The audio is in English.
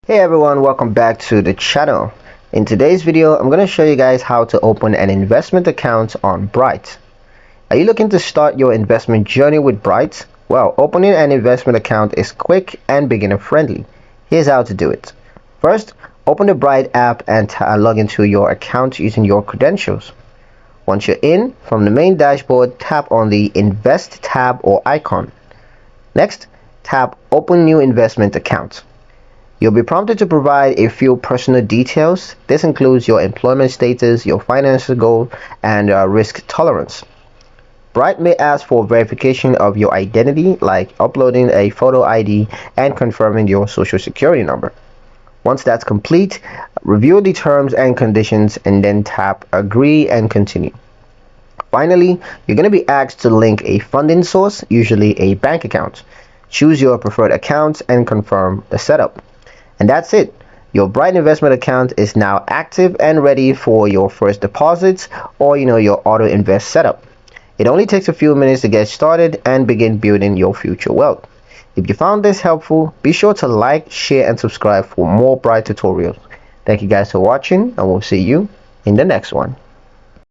Hey everyone, welcome back to the channel. In today's video, I'm going to show you guys how to open an investment account on Bright. Are you looking to start your investment journey with Bright? Well, opening an investment account is quick and beginner friendly. Here's how to do it. First, open the Bright app and log into your account using your credentials. Once you're in, from the main dashboard, tap on the Invest tab or icon. Next, tap Open New Investment Account. You'll be prompted to provide a few personal details. This includes your employment status, your financial goal, and risk tolerance. Bright may ask for verification of your identity, like uploading a photo ID and confirming your social security number. Once that's complete, review the terms and conditions and then tap Agree and Continue. Finally, you're going to be asked to link a funding source, usually a bank account. Choose your preferred account and confirm the setup. And that's it. Your Bright investment account is now active and ready for your first deposits or your auto invest setup. It only takes a few minutes to get started and begin building your future wealth. If you found this helpful, be sure to like, share and subscribe for more Bright tutorials. Thank you guys for watching and we'll see you in the next one.